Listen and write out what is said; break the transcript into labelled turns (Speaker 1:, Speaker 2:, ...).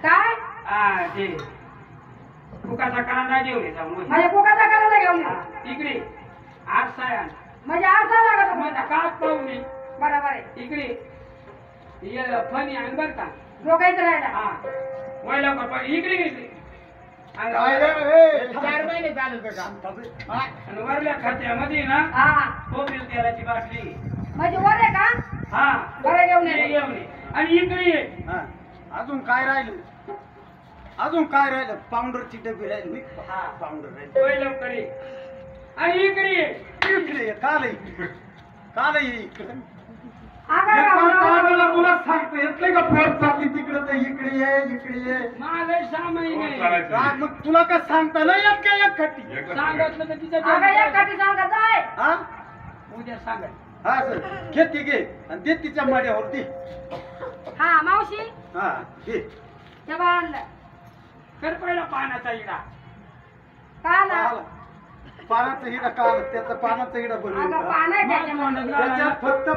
Speaker 1: काय
Speaker 2: हा ते कुकाचा कांदा घेऊन ये जाऊन
Speaker 1: म्हणजे कोकाचा करायला घेऊन
Speaker 2: हा, इकडे आरसा आण
Speaker 1: म्हणजे अर्धा लागत
Speaker 2: माझा काच पाहून ये.
Speaker 1: बरोबर आहे
Speaker 2: इकडे ये फणी आण बर का
Speaker 1: डोकायचं राहिला
Speaker 2: हा वळलं का पण इकडे इकडे आणि
Speaker 3: काय रे, ए, 4 महिने चालत का?
Speaker 2: आणि वरल्या खात्यामध्ये ना
Speaker 1: हा
Speaker 2: खोबरेल तेलाची बाटली
Speaker 1: म्हणजे वर आहे का
Speaker 2: हा
Speaker 1: बरं घेऊन
Speaker 2: हे
Speaker 1: ये
Speaker 2: घेऊन ये. आणि इकडे ये
Speaker 3: हा. अजून काय राहिलं? अजून काय राहिलं? पावडरची डबी राहिली.
Speaker 2: हा.
Speaker 3: पावडर राहिली.
Speaker 2: वळलं कडे आणि इकडे ये
Speaker 3: इकडे ये, काल ये. काल ये इकडे.
Speaker 1: आगा
Speaker 3: हे
Speaker 1: राहू,
Speaker 3: कोण
Speaker 1: राहू.
Speaker 3: कामाला तुला सांगतो येतलंय का पोट चालली तिकडे तर इकडे ये इकडे ये.
Speaker 2: माझं 6 महिने
Speaker 3: काय मग तुला काय सांगता नाही येत का एक खट्टी?
Speaker 2: सांगितलं तर तिचं
Speaker 1: आगा या काठी सांगत आहे
Speaker 3: हा
Speaker 2: उद्या सांगत
Speaker 3: हा सर घे ती घे आणि दे तिच्या माड्यावर दे.
Speaker 1: हा मावशी
Speaker 3: हा दे.
Speaker 1: तेव्हा आणलं
Speaker 2: कर पहिला पानाचा इडा
Speaker 1: का ना
Speaker 3: पाला. पानाचं हिडा काल त्याचं पानाचं हिडा बनवून
Speaker 1: आगा
Speaker 3: का?
Speaker 1: पान आहे त्याच्यामध्ये
Speaker 3: त्याच्यात फक्त